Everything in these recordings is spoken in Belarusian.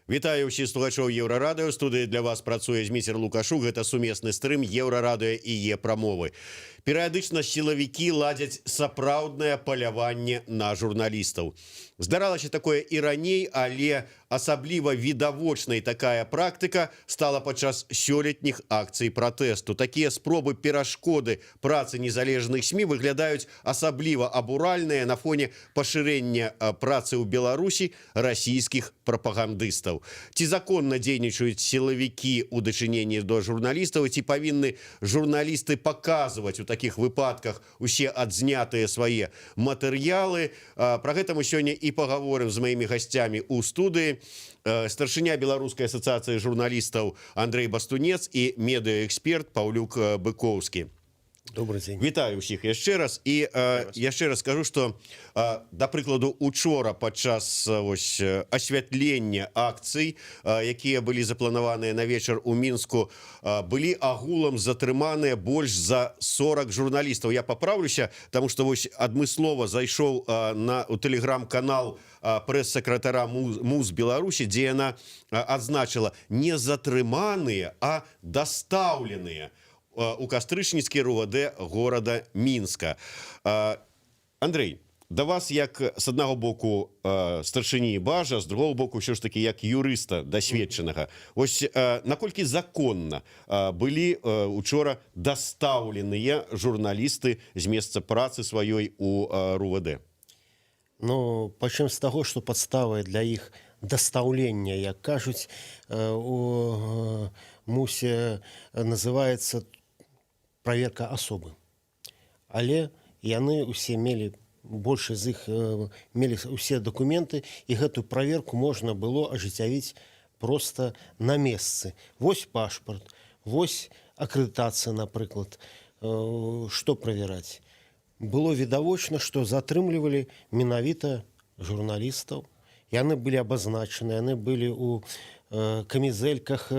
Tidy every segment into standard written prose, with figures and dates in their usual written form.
Вітаю ўсіх слухачоў Еўрарадыё. Студыі для вас працуе Зміцер Лукашук. Гэта сумесны стрым Еўрарадыё і Е-прамовы. Перыядычна сілавікі ладзяць сапраўднае паляванне на журналістаў. Здаралася такое і раней, але асабліва відавочнай такая практыка стала падчас сёлетніх акцый пратэсту. Такія спробы перашкоды працы незалежных СМІ выглядаюць асабліва абуральныя на фоне пашырэння працы ў Беларусі расійскіх прапагандыстаў. Ці законна дзейнічаюць сілавікі ў дачыненні до журналістаў, ці павінны журналісты паказваць у такіх выпадках усе адзнятыя свае матэрыялы. Пра гэта мы сёння і пагаворым з маімі гасцямі ў студыі. Старшыня Беларускай асацыяцыі журналістаў Андрей Бастунец і медыаэксперт Паўлюк Быкоўскі. Добрый день. Вітаю ўсіх яшчэ раз. І яшчэ раз скажу, што, да прыкладу, учора падчас асвятлення акцый, якія былі запланаваныя на вечар у Мінску, былі агулам затрыманыя больш за 40 журналістаў. Я папраўлюся, таму што адмыслова зайшоў у тэлеграм-канал прэс-сакратара МУЗ Беларусі, дзе яна адзначыла не затрыманыя, а дастаўленыя у кастрычніцкі РУВД горада Мінска. Андрей, да вас як з аднаго боку старшыні бажа, з другого боку ўсё ж таки як юрыста дасведчанага. Вось наколькі законна былі учора дастаўленыя журналісты з месца працы сваёй у РУВД? Ну, пачнем з таго, што падставай для іх дастаўлення, як кажуць, у МУСе называецца проверка асобы. Але яны усе мелі, большасць з іх мелі усе дакументы, і гэтую праверку можна было ажыццявіць проста на месцы. Вось пашпарт, вось акрэдытацыя, напрыклад. Што правяраць? Было відавочна, што затрымлівалі менавіта журналістаў. Яны былі абазначаны, яны былі ў камізэльках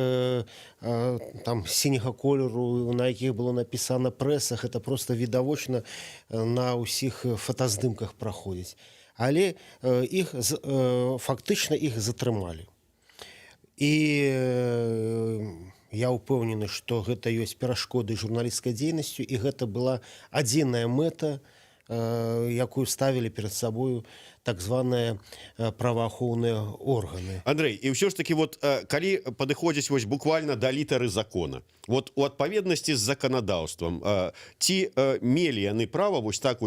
там сіняга колеру, на якіх было напісана прэсах. Это просто відавочна на ўсіх фотаздымках праходзіць. Але фактычна іх затрымалі. І я ўпэўнены, што гэта ёсць перашкоды журналісцкай дзейнасцю, і гэта была адзіная мэта, якую ставілі перад сабою так званыя праваахоўныя органы. Андрей, і ўсё ж таки, калі падыходзіць буквально да літары закона, у адпаведнасці з заканадаўствам, ці мелі яны права так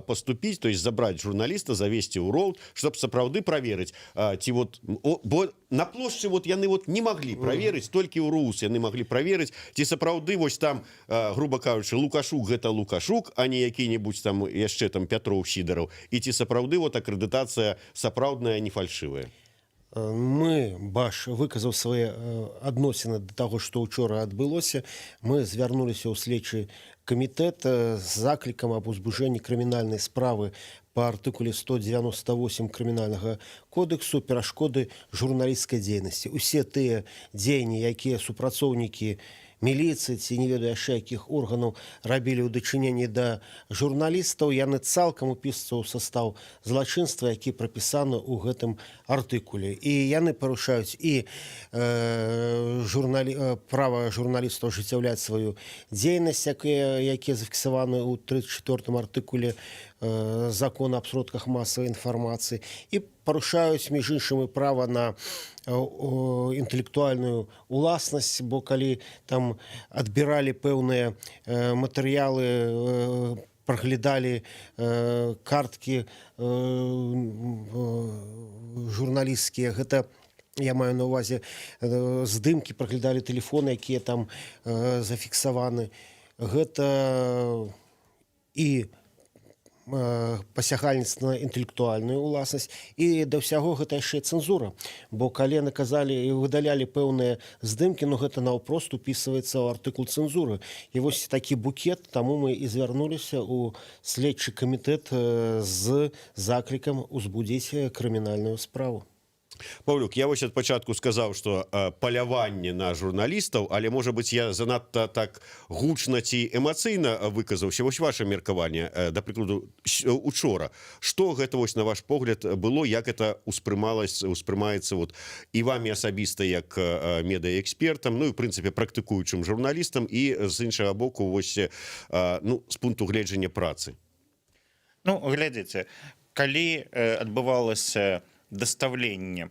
поступіць, то есть забраць журналіста, завесці ў роўд, чтобы сапраўды праверыць, ці бо на плошчы яны не маглі праверыць, толькі ў РУС яны маглі праверыць, ці сапраўды там, грубо кажучы, Лукашук гэта Лукашук, а не які-небудзь там яшчэ там Пятроў, Сідараў, і ці сапраўды акрэдытацыя сапраўдная, не фальшывая? Баш выказаў свае адносіны да таго, што ўчора адбылося. Мы звярнуліся ў следчы камітэт з заклікам аб узбуджэнні крымінальнай справы па артыкуле 198 крымінальнага кодексу перашкоды журналісцкай дзейнасці. Усе тыя дзеянні, якія супрацоўнікі міліцыі ці не ведаю яшчэ якіх органаў рабілі ў дачыненні да журналістаў, яны цалкам упісваюцца ў састаў злачынства, які прапісаны ў гэтым артыкуле. І яны парушаюць і права журналістаў ажыццяўляць сваю дзейнасць, якія зафіксаваны ў 34 артыкуле закона аб сродках масавай інфармацыі, і парушаюць, між іншым, і права на інтэлектуальную уласнасць, бо калі там адбіралі пэўныя матэрыялы, праглядалі карткі журналісцкія, гэта я маю на ўвазе здымкі, праглядалі тэлефоны, якія там зафіксаваны. Гэта і пасягальніцтва на інтэлектуальную уласнасць, і да ўсяго гэта яшчэ цэнзура, бо калі наказалі і выдалялі пэўныя здымкі, гэта наўпрост упісваецца ў артыкул цэнзуры. І вось такі букет, таму мы і звярнуліся ў следчы камітэт з заклікам узбудзіць крымінальную справу. Паўлюк, я вось ад пачатку сказаў, што паляванне на журналістаў, але можа быць я занадта так гучна ці эмацыйна выказаўся. Вось ваше меркаванне, да прыкладу, учора. Што гэта вось на ваш погляд было, як это успрымаецца вот і вамі асабіста як медыаэкспертам, ну і в прынцыпе практыкуючым журналістам і з іншага боку вось ну, з пункту гледжання працы. Ну, глядзіце, калі адбывалася дастаўленне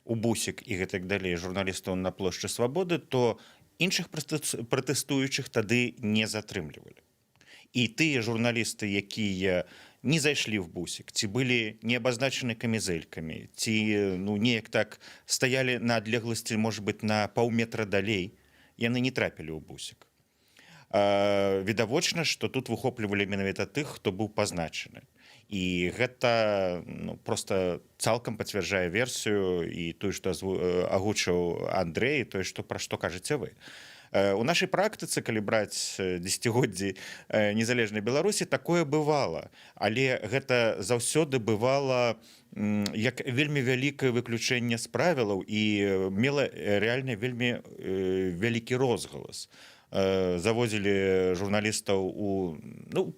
у бусік і гэтак далей журналістаў на плошчы Свабоды, то іншых пратэстуючых тады не затрымлівалі. І тыя журналісты, якія не зайшлі в бусік, ці былі не абазначаны камізэлькамі, ці ну, неяк так стаялі на адлегласці, можа быць, на паўметра далей, яны не трапілі ў бусік. Відавочна, што тут выхоплівалі менавіта тых, хто быў пазначаны. І гэта ну, просто цалкам пацвярджае версію і тое, што агучыў Андрэй, тое, пра што кажаце вы. У нашай практыцы, калі браць дзесяцігоддзі незалежнай Беларусі, такое бывала, але гэта заўсёды бывала як вельмі вялікае выключэнне з правілаў і мела рэальна вельмі вялікі розгалас. Завозілі журналістаў у ну,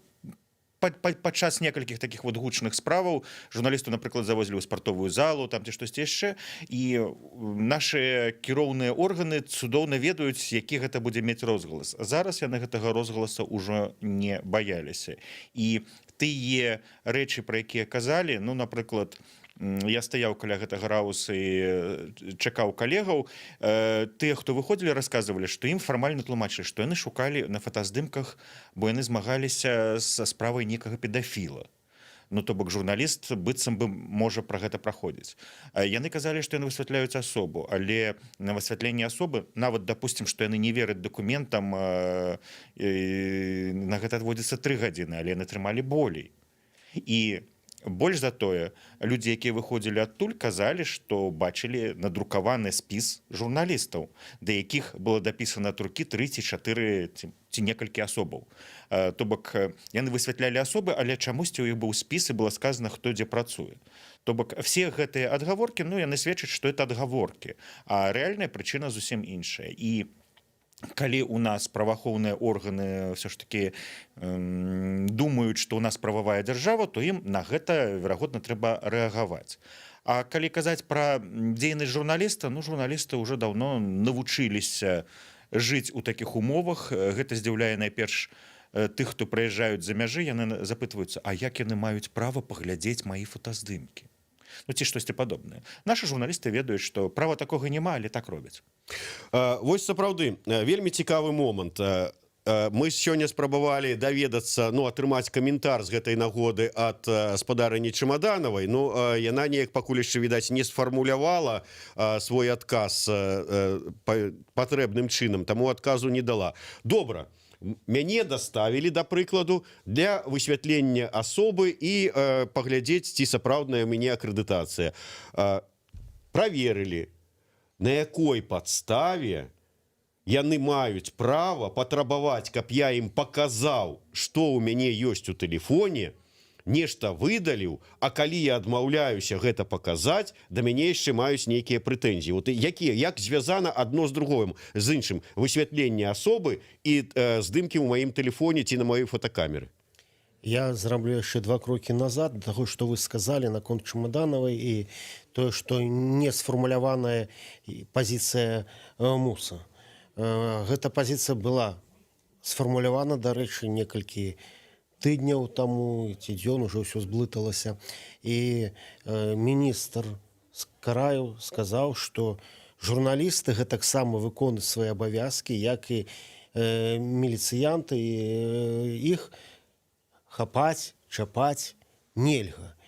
падчас некалькіх такіх вот гучных справаў журналісту, напрыклад, завозілі ў спартовую залу, там ці штосьці яшчэ, і нашы кіроўныя органы цудоўна ведаюць, які гэта будзе мець розгалас. Зараз яны гэтага розгаласа ўжо не баяліся. І тыя рэчы, пра якія казалі, ну, напрыклад, я стаяў каля гэтага рауса і чакаў калегаў, тыя, хто выходзілі, расказвалі, што ім фармальна тлумачылі, што яны шукалі на фотаздымках, бо яны змагаліся са справай некага педафіла. Ну, то бок журналіст быццам бы можа пра гэта праходзіць. Яны казалі, што яны высвятляюць асобу, але на высвятленне асобы, нават, допустим, што яны не вераць дакументам, на гэта адводзіцца 3 гадзіны, але яны трымалі болей. І больш за тое, людзі, якія выходзілі адтуль, казалі, што бачылі надрукаваны спіс журналістаў, да якіх было дапісана ад рукі 3 ці 4 ці некалькі асобаў. То бок, яны высвятлялі асобы, але чамусьці ў іх быў спіс і было сказана, хто дзе працуе. То бок, все гэтыя адгаворкі, ну, яны сведчаць, што это адгаворкі, а рэальная прычына зусім іншая. І калі у нас праваахоўныя органы все ж таки думаюць, што у нас прававая дзяржава, то ім на гэта, верагодна, трэба рэагаваць. А калі казаць пра дзейнасць журналіста, ну, журналісты ўжо даўно навучыліся жыць у такіх умовах. Гэта здзіўляе найперш тых, хто прыязджаюць за мяжы, яны запытваюцца, а як яны маюць права паглядзець маі фотаздымкі? Ну, ці штосьці падобнае. Нашы журналісты ведаюць, што права такога няма, але так робяць. Вось сапраўды вельмі цікавы момант. Мы сёння спрабавалі даведацца, ну, атрымаць каментар з гэтай нагоды ад спадарыні Чемаданавай. Ну, яна неяк пакуль яшчэ, відаць, не сфармулявала свой адказ патрэбным чынам, таму адказу не дала. Добра. Мяне даставілі, да прыкладу, для высвятлення асобы і паглядзець, ці сапраўдная ў мяне акрэдытацыя. Праверылі, на якой падставе яны маюць права патрабаваць, каб я ім паказаў, што ў мяне ёсць у тэлефоне, нешта выдаліў, а калі я адмаўляюся гэта паказаць, да мяне яшчэ маюць нейкія прэтэнзіі. Вот якія, як звязана адно з другим, з іншым, высвятленне асобы і здымкі ў маім тэлефоне ці на маёй фотокамеры? Я зраблю яшчэ 2 крокі назад да таго, што вы сказалі наконт Чемаданавай і тое, што не сфармуляваная пазіцыя МУСа. Гэта пазіцыя была сфармулявана, дарэчы, некалькі тыдняў таму ці дзён ужо ўсё зблыталася. І міністр Караеў сказаў, што журналісты гэтаксама выконваюць свае абавязкі, як і міліцыянты, іх хапаць, чапаць нельга.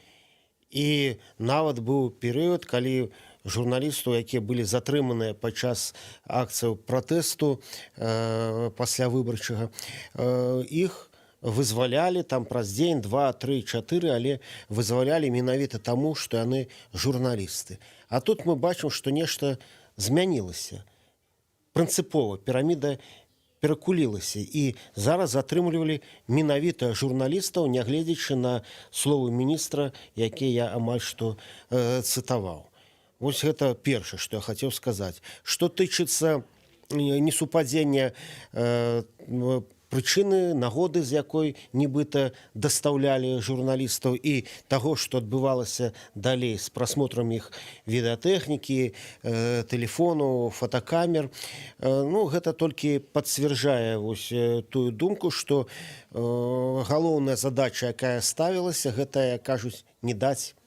І нават быў перыяд, калі журналістаў, якія былі затрыманыя падчас акцыяў пратэсту пасля выбарчага, іх вызвалялі там праз дзень, 2, 3, 4, але вызвалялі менавіта таму, што яны журналісты. А тут мы бачым, што нешта змянілася. Прынцыпова піраміда перакулілася. І зараз затрымлівалі менавіта журналістаў, нягледзячы на словы міністра, якія я амаль што цытаваў. Вось гэта першае, што я хацеў сказаць. Што тычыцца несупадзення прычыны, нагоды, з якой нібыта дастаўлялі журналістаў, і таго, што адбывалася далей з прасмотрам іх відэатэхнікі, тэлефону, фотокамер. Ну, гэта толькі пацвярджае вось тую думку, што галоўная задача, якая ставілася, гэта, кажуць, не даць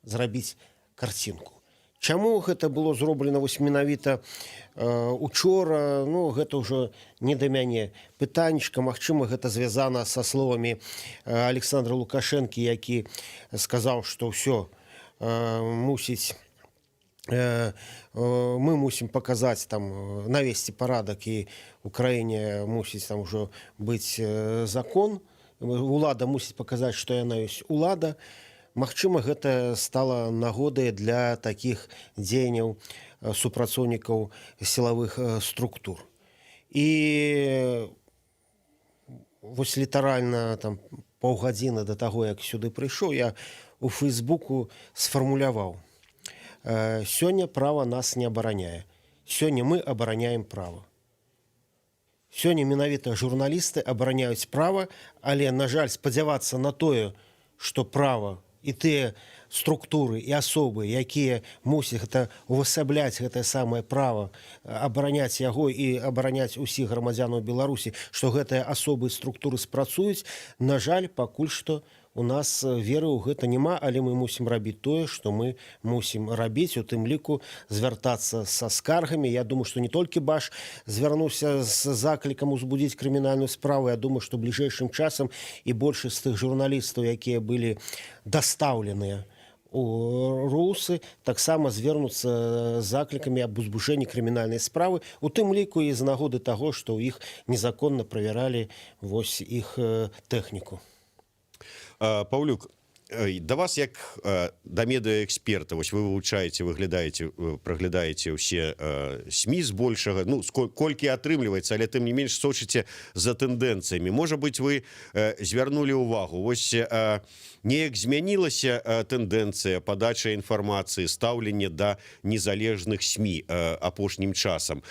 зрабіць карцінку. Чаму гэта было зроблена вось менавіта учора, ну, гэта ўжо не да мяне пытанечка. Магчыма, гэта звязана са словамі Александра Лукашэнкі, які сказаў, што ўсё мусіць, мы мусім паказаць, там, навесці парадак, і ў краіне мусіць там ужо быць закон, улада мусіць паказаць, што яна ёсць улада. Магчыма, гэта стала нагодай для такіх дзеянняў супрацоўнікаў сілавых структур. І вось літаральна там паўгадзіны да таго, як сюды прыйшоў, я у Фейсбуку сфармуляваў: сёння права нас не абараняе. Сёння мы абараняем права. Сёння менавіта журналісты абараняюць права, але, на жаль, спадзявацца на тое, што права і тыя структуры і асобы, якія мусяць гэта увасабляць гэтае самае права, абараняць яго і абараняць усіх грамадзянаў Беларусі, што гэтыя асобы і структуры спрацуюць, на жаль, пакуль што у нас веры ў гэта няма, але мы мусім рабіць тое, што мы мусім рабіць, у тым ліку звяртацца са скаргамі. Я думаю, што не толькі Баш звярнуўся з заклікам узбудзіць крымінальную справу. Я думаю, што бліжэйшым часам і большасць з тых журналістаў, якія былі дастаўленыя у русы, таксама звернуцца заклікамі аб узбуджэнні крымінальнай справы, у тым ліку і з нагоды таго, што ў іх незаконна правяралі вось іх тэхніку. Паўлюк, да вас як да медыаэксперта, вось вы вывучаеце, праглядаеце ўсе СМІ збольшага, ну, колькі атрымліваецца, але тым не менш сочыце за тэндэнцыямі. Можа быць, вы звярнулі ўвагу, вось неяк змянілася тэндэнцыя падачы інфармацыі, стаўленне да незалежных СМІ апошнім часам.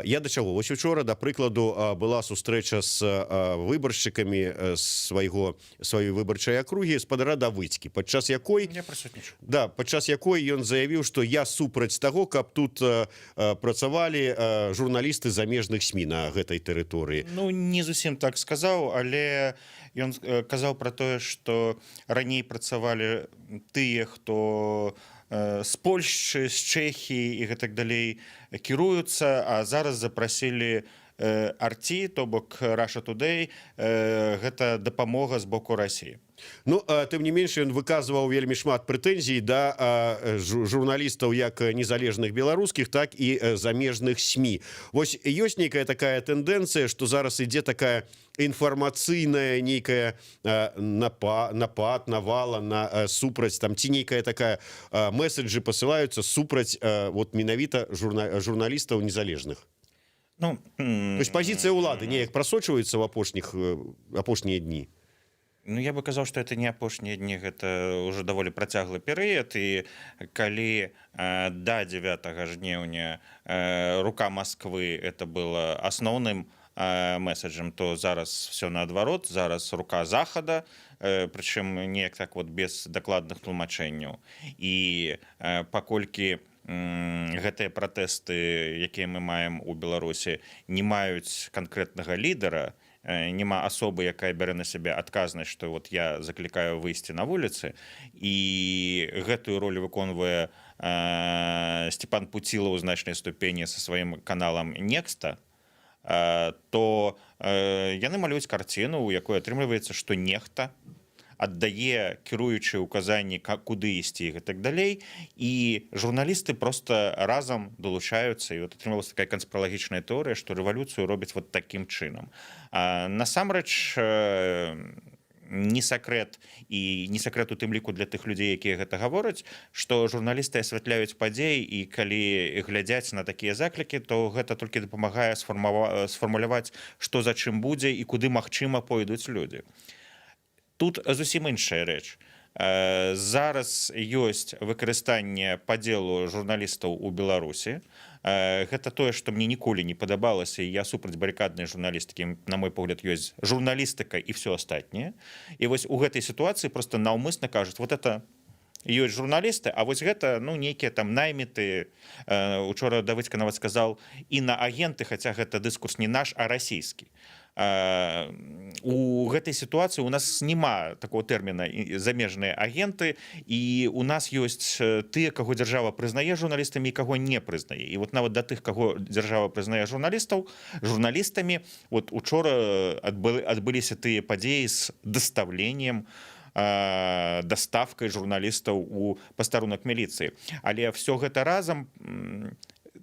Я да чаго? Вось учора, да прыкладу, была сустрэча з выбаршчыкамі сваёй выбарчай акругі спадара Давыдзькі, падчас якой ён заявіў, што я супраць таго, каб тут працавалі журналісты замежных СМІ на гэтай тэрыторыі. Ну, не зусім так сказаў, але ён казаў пра тое, што раней працавалі тыя, хто з Польшчы, з Чэхіі і гэтак далей кіруюцца, а зараз запрасілі RT, то бок Russia Today, гэта дапамога з боку Расіі. Ну, тым не менш, ён выказваў вельмі шмат прэтэнзій да журналістаў як незалежных беларускіх, так і замежных СМІ. Вось ёсць нейкая такая тэндэнцыя, што зараз ідзе такая інфармацыйная нейкая напад, навала на супраць, там, ці нейкая такая месседжы пасылаюцца супраць вот менавіта журналістаў незалежных. Ну, то есть пазіцыя ўлады неяк прасочваецца ў апошнія дні. Ну, я бы казаў, што это не апошнія дні, гэта ўжо даволі працяглы перыяд, і калі да 9 жніўня рука Масквы это было асноўным месседжам, то зараз все наадварот, зараз рука Захада, прычым неяк так вот без дакладных тлумачэнняў. І паколькі гэтыя пратэсты, якія мы маем у Беларусі, не маюць канкрэтнага лідара, няма асобы, якая бярэ на сябе адказнасць, што вот я заклікаю выйсці на вуліцы, і гэтую ролю выконвае Степан Пуціла ў значнай ступені са сваім каналам Некста, то яны малююць карціну, у якой атрымліваецца, што нехта аддае кіруючыя ўказанні, куды ісці і так далей, і журналісты просто разам далучаюцца, і вот атрымалася такая канспіралагічная тэорыя, што рэвалюцыю робяць вот такім чынам. Насамрэч, не сакрэт, і не сакрэт у тым ліку для тых людзей, якія гэта гавораць, што журналісты асвятляюць падзеі, і калі глядзяць на такія заклікі, то гэта толькі дапамагае сфармуляваць, што за чым будзе і куды магчыма пойдуць людзі. Тут зусім іншая рэч. Зараз ёсць выкарыстанне падзелу журналістаў у Беларусі. Гэта тое, што мне ніколі не падабалася, і я супраць барыкаднай журналістыкі, на мой погляд, ёсць журналістыка і все астатняе. І вось у гэтай сітуацыі просто наўмысна кажуць, вот это ёсць журналісты, а вось гэта нейкія там найміты. Учора Давыдзька нават сказаў інаагенты, хаця гэта дыскурс не наш, а расійскі. У гэтай сітуацыі у нас няма такого тэрміна замежныя агенты, і у нас ёсць тыя, каго дзяржава прызнае журналістамі і каго не прызнае. І вот нават да тых, каго дзяржава прызнае журналістамі, вот учора адбыліся тыя падзеі з дастаўленнем, даставкай журналістаў у пастарунак міліцыі. Але все гэта разам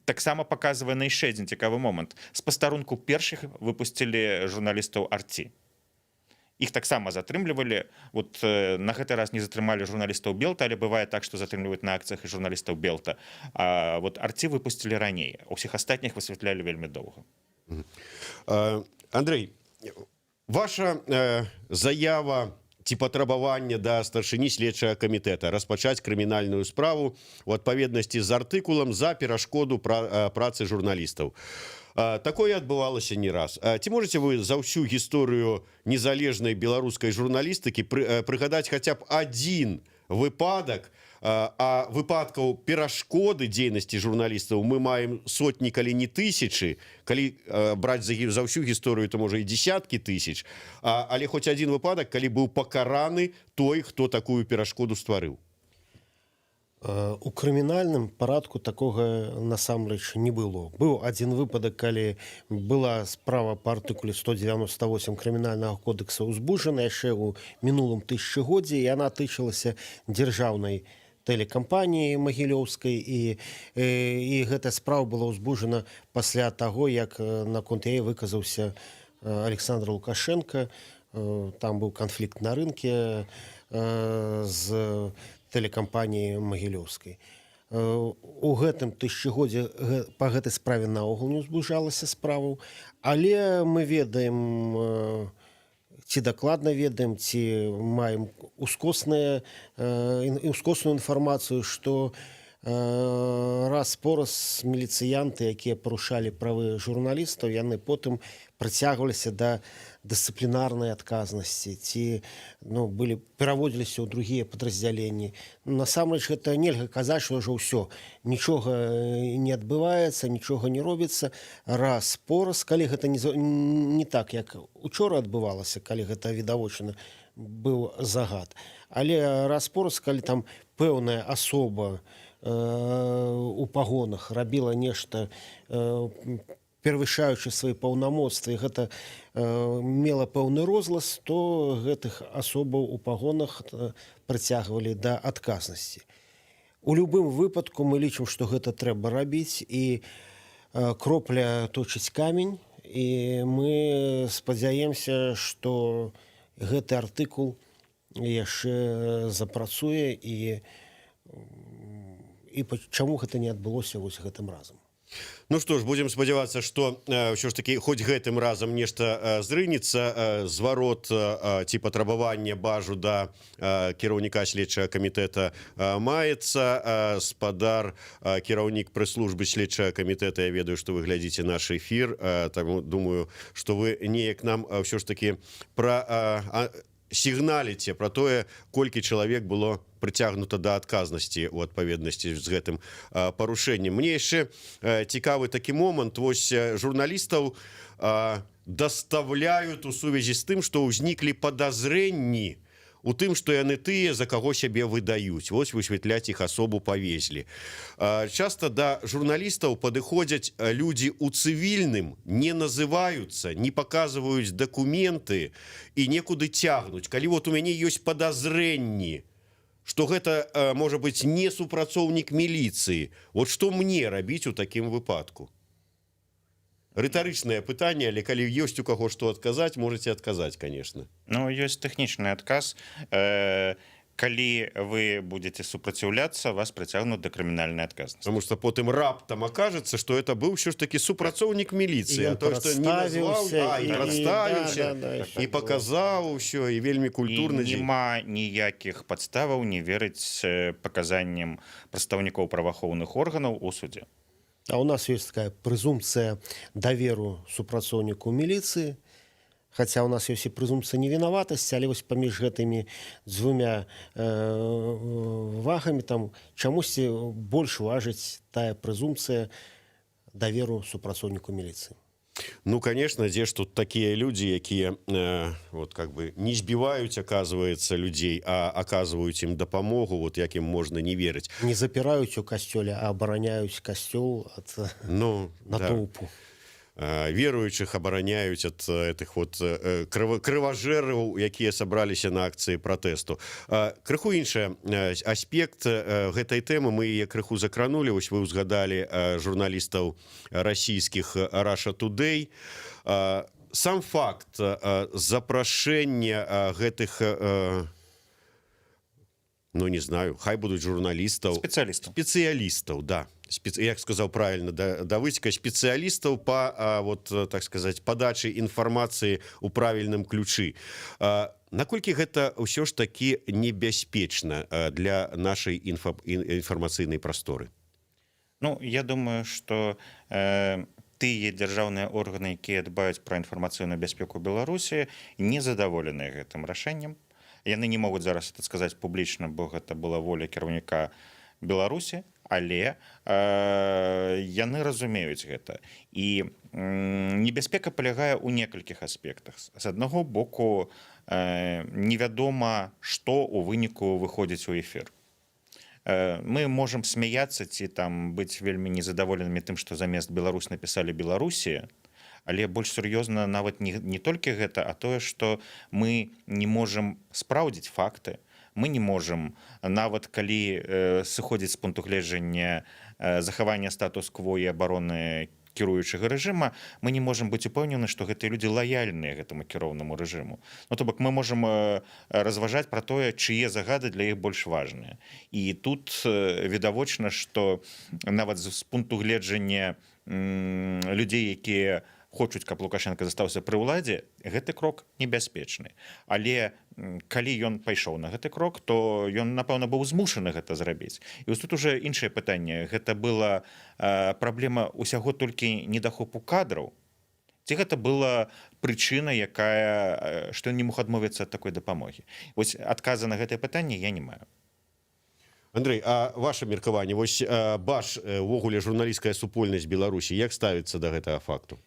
таксама паказвае на яшчэ адзін цікавы момант. З пастарунку першых выпусцілі журналістаў Арці. Іх таксама затрымлівалі. Вот на гэты раз не затрымалі журналістаў Белта, але бывае так, што затрымліваюць на акцыях і журналістаў Белта. А вот Арці выпусцілі раней. Усіх астатніх высвятлялі вельмі доўга. Андрей, ваша заява ці патрабаванне да старшыні следчага камітэта распачаць крымінальную справу у адпаведнасці з артыкулам за перашкоду працы журналістаў. Такое адбывалася не раз. Ці можете вы за ўсю гісторыю незалежнай беларускай журналістыкі прыгадаць хаця б адзін выпадак, а выпадкаў перашкоды дзейнасці журналістаў мы маем сотні, калі не тысячы, калі браць за ўсю гісторыю, то можа і десяткі тысяч, але хоць адзін выпадак, калі быў пакараны той, хто такую перашкоду стварыў. У крымінальным парадку такога насамрэч не было. Быў адзін выпадак, калі была справа па артыкуле 198 крымінальнага кодекса ўзбуджана яшчэ ў мінулым тысячагоддзі, і яна тычылася дзяржаўнай тэлекампаніі магілёўскай, і гэтая справа была ўзбуджана пасля таго, як наконт яе выказаўся Александр Лукашенко. Там быў канфлікт на рынке з тэлекампаніі магілёўскай. У гэтым тысячагоддзі па гэтай справе наогул не ўзбуджалася справу, але мы ведаем, ці дакладна ведаем, ці маем ускосную інфармацыю, што раз-пораз міліцыянты, якія парушалі правы журналістаў, яны потым прыцягваліся да дысцыплінарнай адказнасці, ці пераводзіліся ў другія падраздзяленні. Насамрэч гэта нельга казаць, што ўжо ўсё, нічога не адбываецца, нічога не робіцца. Раз-пораз, калі гэта не так, як учора адбывалася, калі гэта відавочна быў загад. Але раз-пораз, калі там пэўная асоба у пагонах рабіла нешта перавышаючы свае паўнамоцтвы, гэта мела пэўны розгалас, то гэтых асобаў у пагонах прыцягвалі да адказнасці. У любым выпадку мы лічым, што гэта трэба рабіць, і кропля точыць камень, і мы спадзяемся, што гэты артыкул яшчэ запрацуе, і чаму гэта не адбылося вось гэтым разам. Ну што ж, будзем спадзявацца, што ўсё ж такі хоць гэтым разам нешта зрынецца, зварот ці патрабаванне бажу да кіраўніка следчага камітэта маецца. Спадар, кіраўнік прэс-службы следчага камітэта, я ведаю, што вы глядзіце наш эфір, таму думаю, што вы неяк нам ўсё ж такі сігналіце пра тое, колькі чалавек было прыцягнута да адказнасці ў адпаведнасці з гэтым парушэннем. Мне яшчэ цікавы такі момант. Вось журналістаў даставляюць у сувязі з тым, што ўзніклі падазрэнні у тым, што яны тыя, за каго сябе выдаюць. Вось высвятляць іх асобу павезлі. Часта да журналістаў падыходзяць людзі ў цывільным, не называюцца, не паказваюць дакументы і некуды цягнуць. Калі вот у мяне ёсць падазрэнні, што гэта можа быць не супрацоўнік міліцыі, вот што мне рабіць у такім выпадку? Рытарычнае пытанне, але калі ёсць у каго што адказаць, можаце адказаць, конечно. Ну, ёсць тэхнічны адказ. калі вы будете супраціўляцца, вас прыцягнуць да крымінальнай адказнасці. Потому что потым раптам окажется, что это был все ж таки супрацоўнік міліцыі, а то что не назваў, і прадставіўся, і паказаў усё, і вельмі культурна. Няма ніякіх падставаў не верыць паказанням прадстаўнікоў праваахоўных органаў у судзе. А у нас есть такая презумпция доверу супрацоўніку милиции, хотя у нас есть и презумпция невиноватости, але вось паміж гэтымі дзвюмя вагамі там чамусьці больш важыць тая презумпция доверу супрацоўніку милиции. Ну, конечно, дзе ж тут такія людзі, якія вот как бы не збіваюць, оказывается, людзей, а оказываюць ім дапамогу, вот як ім можна не верыць. Не запіраюць у касцёле, а абараняюць касцёл ад натоўпу. Веруючых абараняюць ад этих вот крыважэраў, якія сабраліся на акцыі пратэсту. Крыху іншы аспект гэтай тэмы, мы яе крыху закранулі, вось вы ўзгадалі журналістаў расійскіх Russia Today. Сам факт запрашэння гэтых, ну не знаю, хай будуць журналістаў, спецыялістаў, да. Як сказаў правильно Давыдзька, спецыялістаў по, вот, так сказать, подачы інфармацыі ў правільным ключы. Наколькі гэта ўсё ж таки небяспечна для нашай інфармацыйнай прасторы? Ну, я думаю, что тыя дзяржаўныя органы, якія дбаюць пра інфармацыйную бяспеку Беларусі, не задаволеныя гэтым рашэннем. Яны не могуць зараз это сказаць публічна, бо гэта была воля кіраўніка Беларусі, але яны разумеюць гэта. І небяспека палягае ў некалькіх аспектах. З аднаго боку, невядома, што ў выніку выходзіць у эфір. Мы можам смяяцца ці там быць вельмі незадаволенымі тым, што замест Беларусь напісалі Беларусі, але больш сур'ёзна нават не толькі гэта, а тое, што мы не можам спраўдзіць факты, мы не можам, нават калі сыходзіць з пункту гледжання захавання статус-кво і абароны кіруючага рэжыма, мы не можам быць упэўнены, што гэтыя людзі лаяльныя гэтаму кіроўнаму рэжыму. Ну, то бок мы можам разважаць пра тое, чые загады для іх больш важныя. І тут відавочна, што нават з пункту гледжання людзей, якія хочуць, каб Лукашенко застаўся пры ўладзе, гэты крок небяспечны. Але калі ён пайшоў на гэты крок, то ён, напэўна, быў змушаны гэта зрабіць. І вось тут уже іншае пытанне. Гэта была праблема ўсяго толькі недахопу кадраў? Ці гэта была прычына, якая, што ён не мог адмовіцца ад такой дапамогі? Вось адказа на гэтае пытанне я не маю. Андрей, а ваше меркаванне, вось БАШ, увогуле журналісцкая супольнасць Беларусі, як ставіцца да гэтага факту?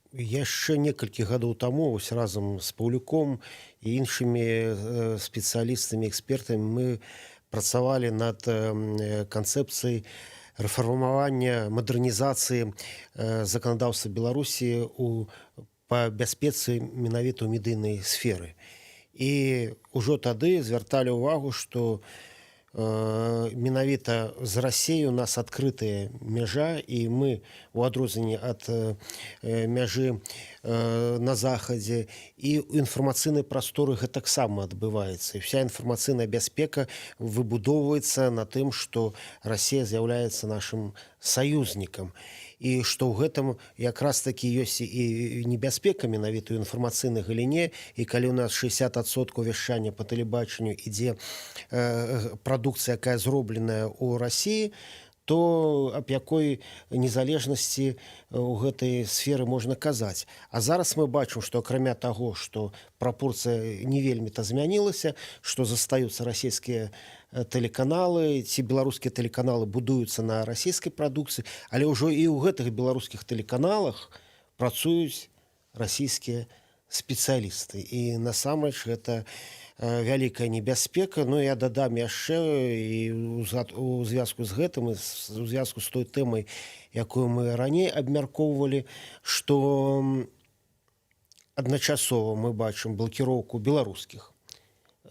Яшчэ некалькі гадоў таму разам з Паўлюком і іншымі спецыялістамі, экспертамі мы працавалі над канцэпцыяй рэфармавання, мадэрнізацыі заканадаўства Беларусі па бяспецы менавіта ў медыйнай сферы. І ўжо тады звярталі ўвагу, што менавіта з Расіяй у нас адкрытая мяжа, і мы у адрозненні ад мяжы на захадзе і ў інфармацыйнай прасторы гэтаксама адбываецца. І вся інфармацыйная бяспека выбудоўваецца на тым, што Расія з'яўляецца нашым саюзнікам. І што ў гэтым якраз такі ёсць і небяспека менавіта ў інфармацыйнай галіне, і калі ў нас 60% вяшчання па тэлебачанню ідзе прадукцыя, якая зробленая ў Расіі, то аб якой незалежнасці ў гэтай сферы можна казаць. А зараз мы бачым, што акрамя таго, што прапорцыя не вельмі-то змянілася, што застаюцца расійскія тэлеканалы, ці беларускія тэлеканалы будуюцца на расійскай прадукцыі, але ўжо і ў гэтых беларускіх тэлеканалах працуюць расійскія спецыялісты. І насамрэч гэта вялікая небяспека. Ну, я дадам яшчэ і у звязку з гэтым, у звязку з той тэмай, якую мы раней абмяркоўвалі, што адначасова мы бачым блакіроўку беларускіх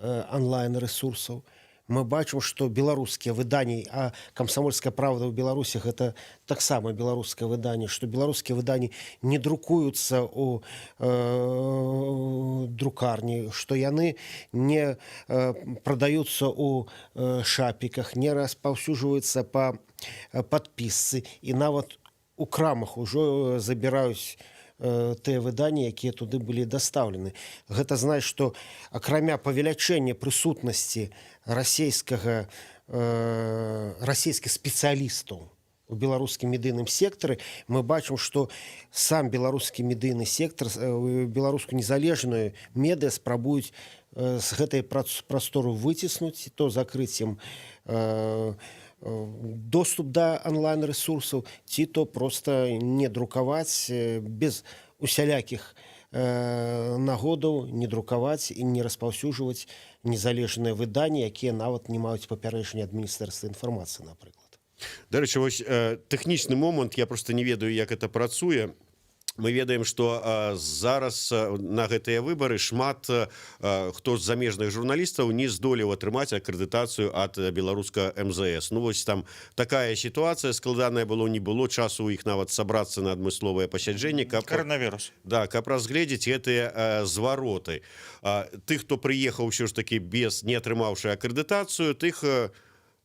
онлайн-рэсурсаў, мы бачым, што беларускія выданні, а камсамольская правда ў Беларусі гэта таксама беларускае выданне, што беларускія выданні не друкуюцца ў друкарні, што яны не прадаюцца ў шапіках, не распаўсюджваюцца па падпісцы і нават у крамах ужо забіраюць тыя выданні, якія туды былі дастаўлены. Гэта значыць, што акрамя павелічэння прысутнасці расійскіх спецыялістаў у беларускім медыйным сектары, мы бачым, што сам беларускі медыйны сектар, беларускую незалежную медыа спрабуюць з гэтай прасторы выціснуць, то закрыццем доступ да онлайн-ресурсаў, ці то просто не друкаваць без усялякіх нагодаў, не друкаваць і не распаўсюджваць незалежныя выданні, якія нават не маюць папярэджання ад Міністэрства інфармацыі, напрыклад. Дарэчы, вось тэхнічны момант, я просто не ведаю, як это працуе. Мы ведаем, што зараз на гэтыя выбары шмат хто з замежных журналістаў не здолеў атрымаць акрэдытацыю ад беларуска МЗС. Ну вось там такая сітуацыя складаная было, не было часу у іх нават сабрацца на адмысловае пасяджэнне, коронавірус. Да, каб разгледзець гэтыя звароты. Тых, хто прыехаў ўсё ж такі без не атрымаўшы акрэдытацыю, тых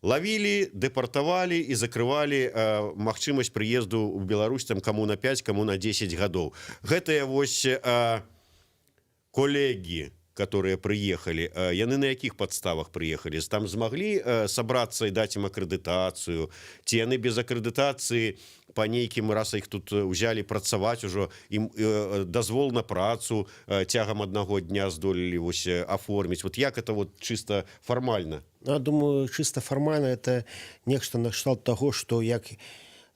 ловили, депортовали и закрывали магчымасць прыезду ў Беларусь там кому на 5, кому на 10 гадоў. Гэтыя вось коллеги, которые приехали, яны на якіх подставах приехали? Там змаглі собраться и дать им акрэдытацыю? Ці яны без акрэдытацыі по нейкім раз іх тут узялі працаваць ужо, ім дазвол на працу цягам аднаго дня здолелі вось аформіць? Вот як это вот чисто формально? Я думаю, чисто формально это нешта накшталт таго, што як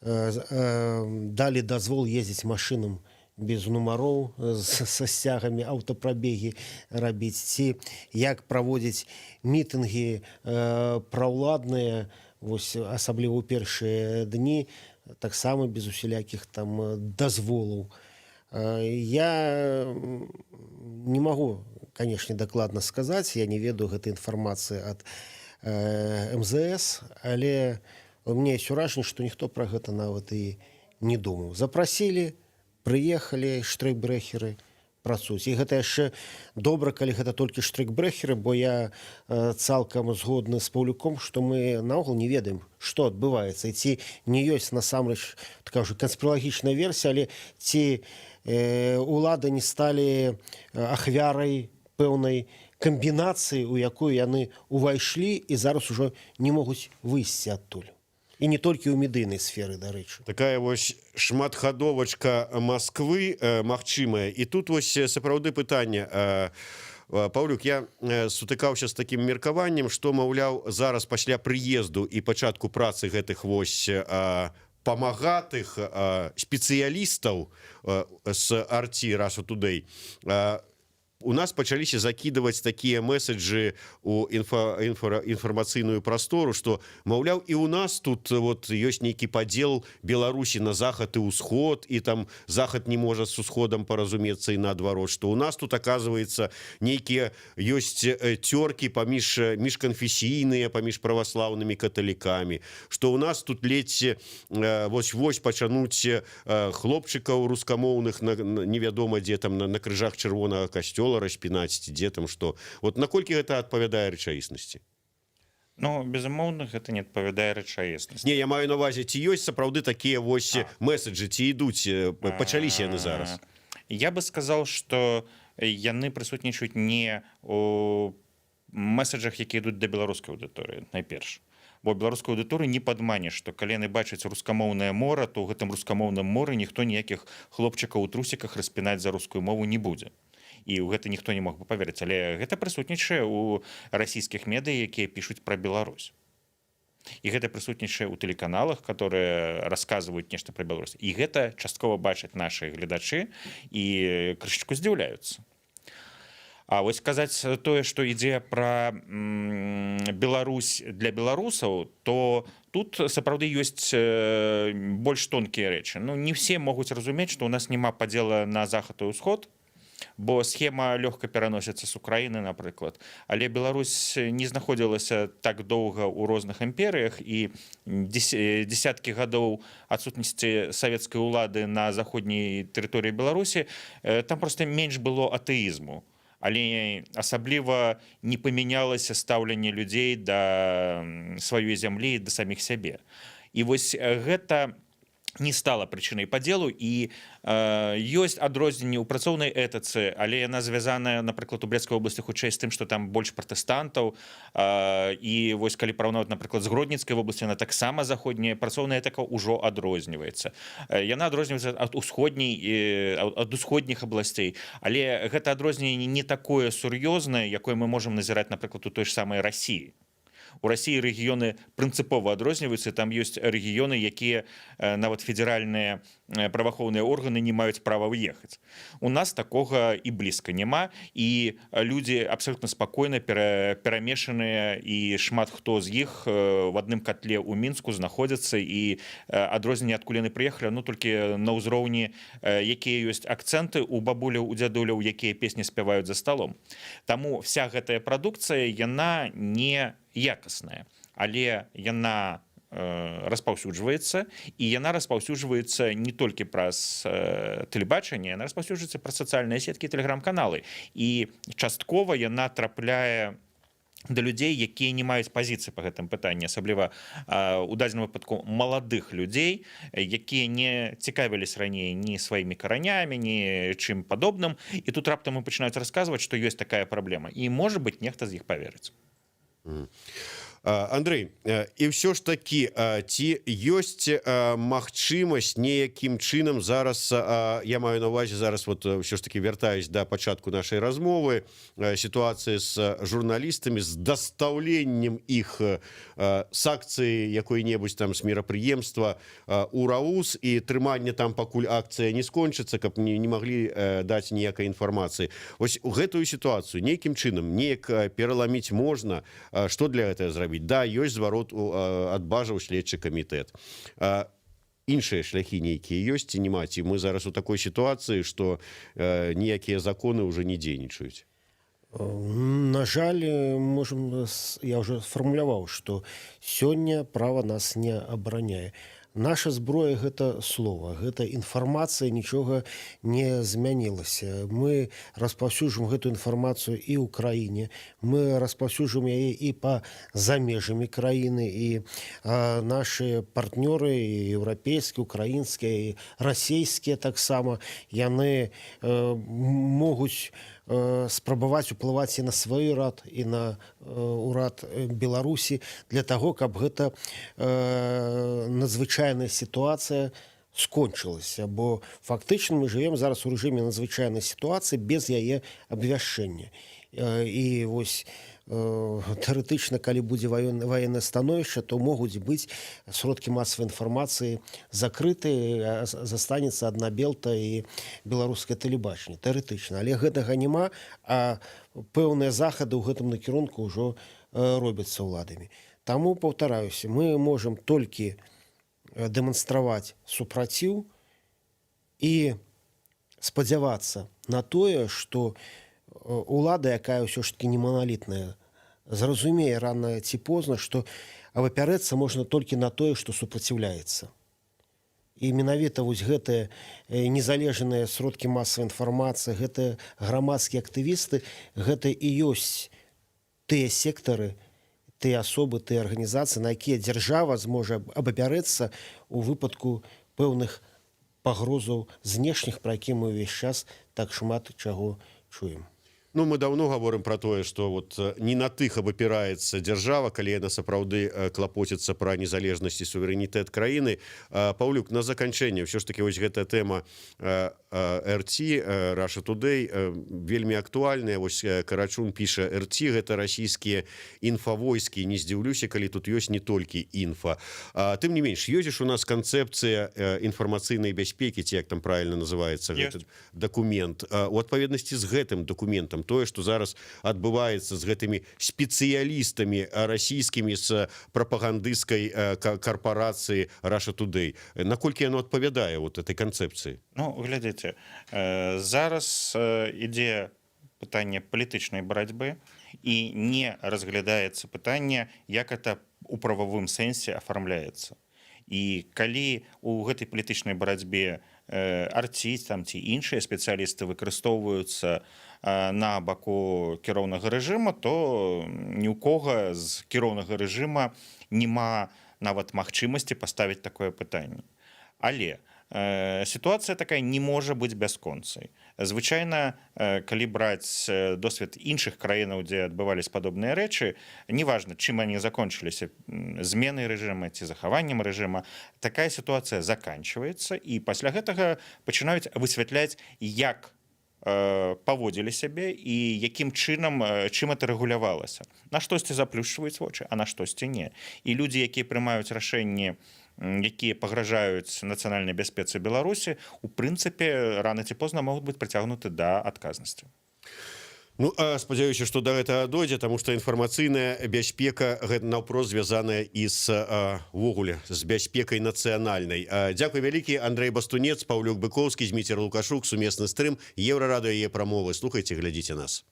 далі дазвол ездзіць машынам без нумароў, са сцягамі, аўтапрабегі рабіць, ці як праводзіць мітынгі праўладныя, вось асабліва ў першыя дні, таксама без усялякіх там дазволаў. Я не магу, канешне, дакладна сказаць, я не ведаю гэтай інфармацыі ад МЗС, але у мяне ёсць уражанне, што ніхто пра гэта нават і не думаў. Запрасілі, прыехалі штрейкбрэхеры працуюць. І гэта яшчэ добра, калі гэта толькі штрейкбрэхеры, бо я цалкам згодны з Паўлюком, што мы наогул не ведаем, што адбываецца. І ці не ёсць насамрэч такая ўжо канспіралагічная версія, але ці улады не сталі ахвярай пэўнай камбінацыі, у якую яны ўвайшлі і зараз ужо не могуць выйсці адтуль. І не толькі ў медыйнай сферы, дарэчы. Такая вось шматхадовачка Москвы магчымая. І тут вось сапраўды пытанне. Паўлюк, я сутыкаўся з такім меркаваннем, што, маўляў, зараз пасля прыезду і пачатку працы гэтых вось памагатых спецыялістаў з Арці Russia Today у нас пачаліся закидываць такія месседжы у інфармацыйную прастору, што, маўляў, і у нас тут вот ёсць нейкі падзел Беларусі на захад і ўсход, і там захад не можа з усходам паразумецца і наадварот, што у нас тут, оказывается, нейкія ёсць цёркі паміж міжканфесійныя, паміж праваслаўнымі каталікамі, што у нас тут ледзь вось пачануць хлопчыкаў рускамоўных невядома дзе там на крыжах чырвонага касцёла распінаць, дзе там што. Вот наколькі гэта адпавядае рэчаіснасці? Ну, безумоўна, гэта не адпавядае рэчаіснасці. Не, я маю на ўвазе, ці ёсць сапраўды такія вось месседжы, ці ідуць, пачаліся яны зараз? Я бы сказаў, што яны прысутнічаюць не у месседжах, якія ідуць да беларускай аўдыторыі, найперш. Бо беларускую аўдыторыю не падманеш, што калі яны бачаць рускамоўнае мора, то ў гэтым рускамоўным моры ніхто ніякіх хлопчыкаў у трусіках распінаць за рускую мову не будзе. І ў гэта ніхто не мог бы паверыць, але гэта прысутнічае ў расійскіх медыя, якія пішуць пра Беларусь. І гэта прысутнічае ў тэлеканалах, которые расказваюць нешта пра Беларусь. І гэта часткова бачаць нашы гледачы і крышачку здзіўляюцца. А вось сказаць тое, што ідзе пра Беларусь для беларусаў, то тут сапраўды ёсць больш тонкія рэчы. Ну, не все могуць разумець, што ў нас няма падзела на захад і ўсход. бо схема лёгка пераносіцца з Украіны, напрыклад. Але Беларусь не знаходзілася так доўга ў розных імперыях, і десяткі гадоў адсутнасці савецкай улады на заходняй тэрыторыі Беларусі, там проста менш было атэізму. Але асабліва не памянялася стаўленне людзей да сваёй зямлі, да саміх сябе. І вось гэта не стала прычынай падзелу, і ёсць адрозненне ў працоўнай этыцы, але яна звязаная, напрыклад, у Брестскай вобласці хутчэй з тым, што там больш пратэстантаў, і вось калі параўнаваць, напрыклад, з Гродніцкай вобласці, яна таксама заходняя працоўная этыка ўжо адрозніваецца. Яна адрозніваецца ад усходніх абласцей, але гэта адрозненне не такое сур'ёзнае, якое мы можам назіраць, напрыклад, у той ж самай Расіі. У Расіі рэгіёны прынцыпова адрозніваюцца, там ёсць рэгіёны, якія нават федэральныя праваахоўныя органы не маюць права ўехаць. У нас такога і блізка няма, і людзі абсалютна спакойна перамешаныя, і шмат хто з іх в адным котле ў Мінску знаходзяцца, і адрозненне, адкуль яны прыехалі, ну толькі на ўзроўні, якія ёсць акцэнты у бабуляў, у дзядуляў, якія песні спяваюць за сталом. Таму вся гэтая прадукцыя, яна не якасная, але яна распаўсюджваецца, і яна распаўсюджваецца не толькі праз тэлебачанне, яна распаўсюджваецца праз сацыяльныя сеткі і тэлеграм-каналы, і часткова яна трапляе да людзей, якія не маюць пазіцыі па гэтым пытанні, асабліва у дадзеным выпадку маладых людзей, якія не цікавіліся раней ні сваімі каранямі, ні чым падобным, і тут раптам пачынаюць расказваць, што ёсць такая праблема, і можа быць нехта з іх паверыць. Андрэй, і ўсё ж такі, ці ёсць магчымасць неякім чынам зараз, я маю на ўвазе зараз, вот ўсё ж такі вяртаюсь да пачатку нашай размовы, сітуацыі з журналістамі, з дастаўленнем іх з акцыі якой-небудзь там з мерапрыемства ў РАУС, і трыманне там, пакуль акцыя не скончыцца, каб не маглі даць ніякай інфармацыі. Вось у гэтую сітуацыю нейкім чынам неяк пераламіць можна, што для гэтага зрабіць? Да, ёсць зварот ад бажаў следчы камітэт. Іншыя шляхі нейкія ёсць ці няма? Ці мы зараз у такой сітуацыі, што ніякія законы ўжо не дзейнічаюць? На жаль, я ўжо сфармуляваў, што сёння права нас не абараняе. Наша зброя – гэта слова, гэта інфармацыя, нічога не змянілася. Мы распаўсюджваем гэту інфармацыю і ў краіне, мы распаўсюджваем яе і па за межамі краіны, і нашы партнёры, і еўрапейскія, украінскія, і расійскія таксама, яны могуць спрабаваць уплываць і на свой урад, і на урад Беларусі, для таго, каб гэта надзвычайная сітуацыя скончылася. Бо фактычна мы жывем зараз у рэжыме надзвычайнай сітуацыі без яе абвяшчэння. І вось тэарэтычна, калі будзе ваеннае становішча, то могуць быць сродкі масавай інфармацыі закрытыя, застанецца адна Белта і беларускае тэлебачанне, тэарэтычна. Але гэтага няма, а пэўныя захады ў гэтым накірунку ўжо робяцца ўладамі. Таму, паўтараюся, мы можам толькі дэманстраваць супраціў і спадзявацца на тое, што улада, якая ўсё ж таки не маналітная, зразумее рана ці позна, што абапярэцца можна толькі на тое, што супраціўляецца. І менавіта вось гэтыя незалежныя сродкі масавай інфармацыі, гэтыя грамадскія актывісты, гэта і ёсць тыя сектары, тыя асобы, тыя арганізацыі, на якія дзяржава зможа абапярэцца у выпадку пэўных пагрозаў знешніх, пра які мы ўвесь час так шмат чаго чуем. Ну, мы давно говорим про тое, что вот не на тых абапіраецца дзяржава, калі яна сапраўды клапоціцца пра незалежнасць і суверэнітэт краіны. Паўлюк, на заканчэнне ўсё ж таки вось гэтая тэма РТ, Russia Today, вельмі актуальная. Вось Карачун піша: РТ гэта расійскія інфавойскі. Не здзіўлюся, калі тут ёсць не толькі інфа. Тым не менш, ёсць у нас канцэпцыя інфармацыйнай бяспекі, ці як там правильно называецца гэты дакумент. У адпаведнасці з гэтым дакументам там тое што зараз адбываецца з гэтымі спецыялістамі расійскімі з прапагандысцкай карпорацыі Russia Today, наколькі яно адпавядае вот этой канцэпцыі? Ну, глядзіце, зараз ідзе пытанне палітычнай барацьбы і не разглядаецца пытанне, як это у прававым сэнсе афармляецца. І калі у гэтай палітычнай барацьбе арціць там ці іншыя спецыялісты выкарыстоўваюцца на баку кіроўнага рэжыма, то ні ў кога з кіроўнага рэжыма няма нават магчымасці паставіць такое пытанне. Але сітуацыя такая не можа быць бясконцай. Звычайна, калі браць досвед іншых краінаў, дзе адбываліся падобныя рэчы, неважна, чым они закончыліся, зменай рэжыма ці захаваннем рэжыма, такая сітуацыя заканчваецца, і пасля гэтага пачынаюць высвятляць, як паводзілі сябе і якім чынам, чым это рэгулявалася. На штосьці заплюшчваюць вочы, а на штосьці не. І людзі, якія прымаюць рашэнні, якія пагражаюць нацыянальнай бяспецы Беларусі, у прынцыпе, рана ці позна могуць быць прыцягнуты да адказнасці. Ну, спадзяюся, што да гэтага дойдзе, таму што інфармацыйная бяспека гэта наўпрост звязаная і увогуле з бяспекай нацыянальнай. Дзякуй вялікі. Андрэй Бастунец, Паўлюк Быкоўскі, Зміцер Лукашук, сумесны стрым, Еўрарадыё, яе прамовы. Слухайце, глядзіце нас.